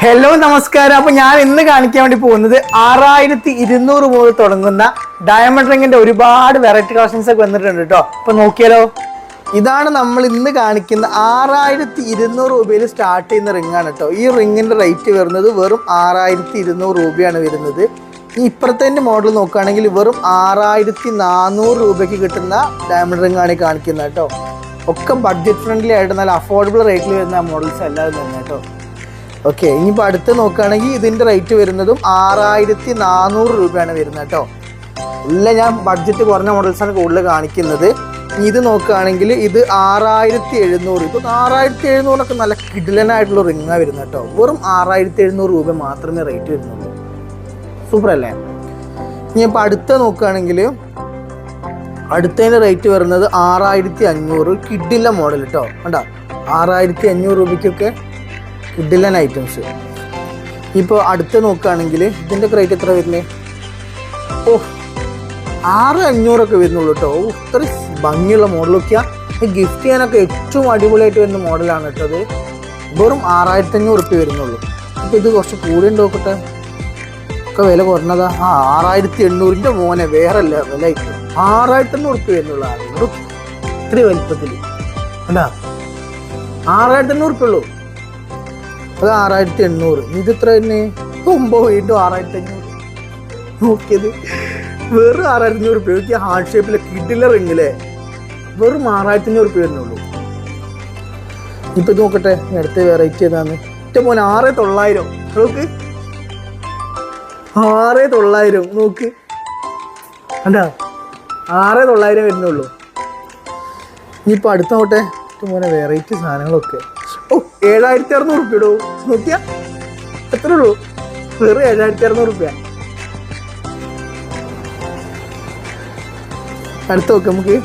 Hello നമസ്കാരം. അപ്പൊ ഞാൻ ഇന്ന് കാണിക്കാൻ വേണ്ടി പോകുന്നത് 6200 മുതൽ തുടങ്ങുന്ന ഡയമണ്ട് റിങ്ങിന്റെ ഒരുപാട് വെറൈറ്റി കളക്ഷൻസ് ഒക്കെ വന്നിട്ടുണ്ട് കേട്ടോ. അപ്പൊ നോക്കിയാലോ, ഇതാണ് നമ്മൾ ഇന്ന് കാണിക്കുന്ന 6200 രൂപയിൽ സ്റ്റാർട്ട് ചെയ്യുന്ന റിംഗ് ആണ് കേട്ടോ. ഈ റിങ്ങിന്റെ റേറ്റ് വരുന്നത് വെറും 6200 രൂപയാണ് വരുന്നത്. ഈ ഇപ്പുറത്തെ മോഡൽ നോക്കുകയാണെങ്കിൽ വെറും 6400 രൂപയ്ക്ക് കിട്ടുന്ന ഡയമണ്ട് റിംഗ് ആണ് കാണിക്കുന്നത് കേട്ടോ. ഒക്കെ ബഡ്ജറ്റ് ഫ്രണ്ട്ലി ആയിട്ട് നല്ല അഫോർഡബിൾ റേറ്റിൽ വരുന്ന മോഡൽസ് എല്ലാവരും തന്നെ കേട്ടോ. ഓക്കെ, ഇനിയിപ്പോൾ അടുത്ത് നോക്കുകയാണെങ്കിൽ ഇതിൻ്റെ റേറ്റ് വരുന്നതും 6400 രൂപയാണ് വരുന്നത് കേട്ടോ. എല്ലാം ഞാൻ ബഡ്ജറ്റ് കുറഞ്ഞ മോഡൽസാണ് കൂടുതൽ കാണിക്കുന്നത്. ഇത് നോക്കുകയാണെങ്കിൽ ഇത് 6700. ഇപ്പോൾ 6700 നല്ല കിടിലനായിട്ടുള്ള റിങ്ങാണ് വരുന്നത് കേട്ടോ. വെറും 6700 രൂപ മാത്രമേ റേറ്റ് വരുന്നുള്ളൂ. സൂപ്പർ അല്ലേ? ഇനിയിപ്പോൾ അടുത്ത നോക്കുകയാണെങ്കിൽ അടുത്തതിൻ്റെ റേറ്റ് വരുന്നത് 6500. കിഡില്ല മോഡൽ കേട്ടോ. കണ്ടോ, 6500 രൂപയ്ക്കൊക്കെ കിഡിലൻ ഐറ്റംസ്. ഇപ്പോൾ അടുത്ത് നോക്കുകയാണെങ്കിൽ ഇതിൻ്റെ റേറ്റ് എത്ര വരുന്നത്? 6500 വരുന്നുള്ളൂ കേട്ടോ. ഇത്ര ഭംഗിയുള്ള മോഡലൊക്കെയാണ്. ഗിഫ്റ്റ് ചെയ്യാനൊക്കെ ഏറ്റവും അടിപൊളിയായിട്ട് വരുന്ന മോഡലാണ് കേട്ടോ. അത് വെറും 6500 വരുന്നുള്ളൂ. അപ്പോൾ ഇത് കുറച്ച് കൂടി നോക്കട്ടെ, ഒക്കെ വില കുറഞ്ഞതാ. 6800 മോനെ വേറെ ലെവലായിട്ട് 6800 വരുന്നുള്ളൂ. ഇത്രയും വലിപ്പത്തിൽ കണ്ടാ 6800 ഉള്ളൂ. അത് 6800. ഇത് ഇത്ര തന്നെ 9 വീണ്ടും 6500. നോക്കിയത് വെറും 6500 രൂപ. ഹാർഡ് ഷേപ്പിലെ കിഡിലെ റിങ്ങിലെ വെറും 6500 വരുന്നുള്ളൂ. ഇപ്പം ഇത് നോക്കട്ടെ, അടുത്ത വെറൈറ്റി ഏതാന്ന്. ഏറ്റവും പോലെ 6900. നോക്ക്, 6900 നോക്ക് കണ്ടാ, 6900 വരുന്നുള്ളൂ. ഇനിയിപ്പോൾ അടുത്ത നോട്ടെ, ഏറ്റവും പോലെ വെറൈറ്റി സാധനങ്ങളൊക്കെ. 7600 ഇടൂ. നോക്കിയാ എത്ര ഉള്ളൂ? വെറും 7600 രൂപ. അടുത്ത് നോക്കാം നമുക്ക്.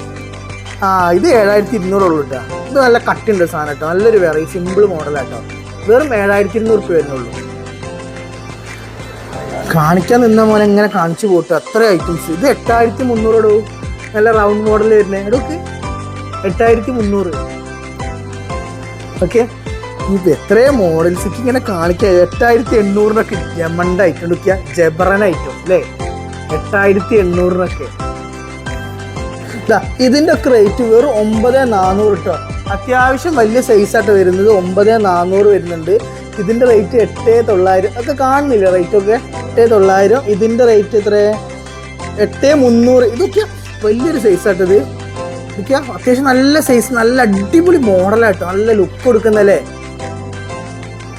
ഇത് 7200 ഉള്ളൂ കേട്ടോ. ഇത് നല്ല കട്ടുണ്ട് സാധനം കേട്ടോ. നല്ലൊരു വെറൈറ്റി സിമ്പിൾ മോഡലാട്ടോ. വെറും 7200 വരുന്നുള്ളൂ. കാണിക്കാൻ നിന്ന മോനെ എങ്ങനെ കാണിച്ചു പോട്ടെ, അത്ര ഐറ്റംസ്. ഇത് 8300 ഇടൂ. നല്ല റൗണ്ട് മോഡൽ വരുന്നത് ഇടക്ക് 8300. ഓക്കെ, ഇത് എത്രയോ മോഡൽസ് ഇങ്ങനെ കാണിക്കുക. 8800 ജമണ്ട് ഐറ്റം എടുക്കുക, ജബറൻ ഐറ്റം അല്ലേ, 8800 ഇതിൻ്റെ ഒക്കെ റേറ്റ് വെറും 9400 കേട്ടോ. അത്യാവശ്യം വലിയ സൈസായിട്ട് വരുന്നത് 9400 വരുന്നുണ്ട്. ഇതിൻ്റെ റേറ്റ് 8900 ഒക്കെ കാണുന്നില്ല റേറ്റൊക്കെ. 8900. ഇതിൻ്റെ റേറ്റ് എത്ര? 8300. ഇതൊക്കെ വലിയൊരു സൈസായിട്ടത്. ഇതൊക്കെ അത്യാവശ്യം നല്ല സൈസ്, നല്ല അടിപൊളി മോഡലായിട്ടോ, നല്ല ലുക്ക് കൊടുക്കുന്നല്ലേ.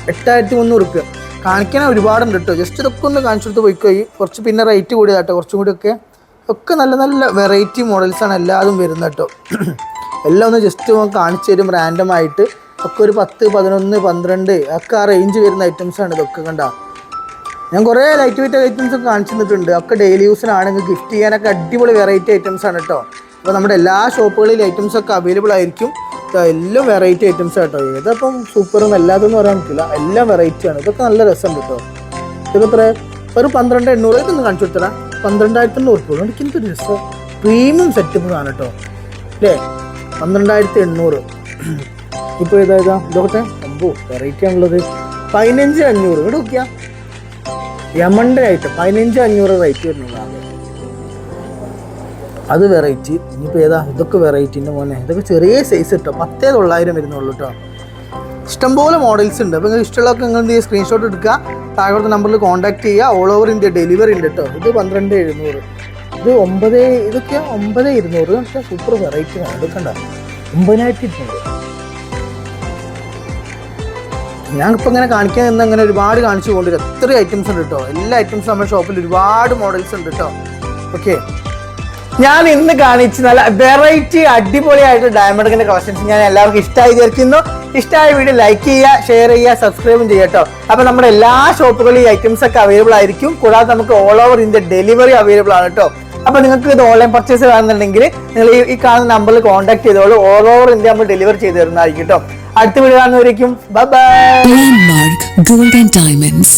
8300 കാണിക്കാൻ ഒരുപാടുണ്ട് കേട്ടോ. ജസ്റ്റ് ഇതൊക്കെ ഒന്ന് കാണിച്ചു കൊടുത്ത് പോയിക്കോയി. കുറച്ച് പിന്നെ റേറ്റ് കൂടിയതാട്ടോ, കുറച്ചും കൂടി ഒക്കെ നല്ല നല്ല വെറൈറ്റി മോഡൽസാണ് എല്ലാതും വരുന്നത് കേട്ടോ. എല്ലാം ഒന്ന് ജസ്റ്റ് കാണിച്ചു തരും റാൻഡമായിട്ട്. ഒക്കെ ഒരു 10, 11, 12 ഒക്കെ ആ റേഞ്ച് വരുന്ന ഐറ്റംസാണ് ഇതൊക്കെ. കണ്ടാ, ഞാൻ കുറേ ലൈറ്റ് വെയിറ്റ് ഐറ്റംസ് ഒക്കെ കാണിച്ചു തന്നിട്ടുണ്ട്. ഒക്കെ ഡെയിലി യൂസിനാണെങ്കിൽ ഗിഫ്റ്റ് ചെയ്യാനൊക്കെ അടിപൊളി വെറൈറ്റി ഐറ്റംസാണ് കേട്ടോ. അപ്പോൾ നമ്മുടെ എല്ലാ ഷോപ്പുകളിലും ഐറ്റംസൊക്കെ അവൈലബിൾ ആയിരിക്കും. എല്ലാം വെറൈറ്റി ഐറ്റംസ് കേട്ടോ. ഏതപ്പം സൂപ്പറും എല്ലാതൊന്നും പറയാൻ പറ്റില്ല, എല്ലാം വെറൈറ്റിയാണ്. ഇതൊക്കെ നല്ല രസമുണ്ട് കേട്ടോ. ഇതൊക്കെ എത്ര? ഒരു 12800. ഇതൊന്ന് കാണിച്ചു കൊടുത്തരാ. 12800 എനിക്ക് എന്തൊരു രസം. പ്രീമിയം സെറ്റപ്പ് ആണ് കേട്ടോ അല്ലേ. 12800. ഇപ്പോൾ ഇതാ ഇതൊക്കെ വെറൈറ്റി ആണുള്ളത്. 15500. ഇവിടെ നോക്കിയാൽ യമണ്ട് ഐറ്റം 15500 റേറ്റ് വരുന്നുള്ളതാണ്. അത് വെറൈറ്റി. ഇനിയിപ്പോൾ ഏതാ? ഇതൊക്കെ വെറൈറ്റിൻ്റെ മോനെ. ഇതൊക്കെ ചെറിയ സൈസ് കേട്ടോ. 10900 വരുന്നുള്ളൂ കേട്ടോ. ഇഷ്ടംപോലെ മോഡൽസ് ഉണ്ട്. അപ്പോൾ നിങ്ങൾക്ക് ഇഷ്ടമുള്ളതൊക്കെ നിങ്ങൾ എന്ത് ചെയ്യുക, സ്ക്രീൻഷോട്ട് എടുക്കുക, താഴത്തെ നമ്പറിൽ കോൺടാക്ട് ചെയ്യുക. ഓൾ ഓവർ ഇന്ത്യ ഡെലിവറി ഉണ്ട് കേട്ടോ. ഇത് 12700. ഇത് 9. ഇതൊക്കെ 9200. പക്ഷേ സൂപ്പർ വെറൈറ്റി ആണ്. ഇതൊക്കെ ഉണ്ടോ 9200. ഞാനിപ്പോൾ ഇങ്ങനെ കാണിക്കാൻ നിന്ന് അങ്ങനെ ഒരുപാട് കാണിച്ചു കൊണ്ടിരും. എത്ര ഐറ്റംസ് ഉണ്ട് കേട്ടോ. എല്ലാ ഐറ്റംസും നമ്മുടെ ഷോപ്പിൽ ഒരുപാട് മോഡൽസ് ഉണ്ട് കേട്ടോ. ഓക്കെ, ഞാൻ ഇന്ന് കാണിച്ച് നല്ല വെറൈറ്റി അടിപൊളിയായിട്ട് ഡയമണ്ട് റിങ്ങിന്റെ കളക്ഷൻസ് ഞാൻ എല്ലാവർക്കും ഇഷ്ടമായി വിചാരിക്കുന്നു. ഇഷ്ടമായ വീഡിയോ ലൈക്ക് ചെയ്യുക, ഷെയർ ചെയ്യുക, സബ്സ്ക്രൈബും ചെയ്യുക കേട്ടോ. അപ്പോൾ നമ്മുടെ എല്ലാ ഷോപ്പുകളിലും ഈ ഐറ്റംസ് ഒക്കെ അവൈലബിൾ ആയിരിക്കും. കൂടാതെ നമുക്ക് all over India delivery available ആണ് കേട്ടോ. അപ്പോൾ നിങ്ങൾക്ക് ഇത് ഓൺലൈൻ പർച്ചേസ് വേണമെന്നുണ്ടെങ്കിൽ നിങ്ങൾ ഈ കാണുന്ന നമ്പറിൽ കോൺടാക്ട് ചെയ്തോളൂ. ഓൾ ഓവർ ഇന്ത്യ നമ്മൾ ഡെലിവറി ചെയ്ത് തരുന്നതായിരിക്കും കേട്ടോ. അടുത്ത വീഡിയോ കാണുന്നവരേക്കും bye bye. Landmark Gold and Diamonds.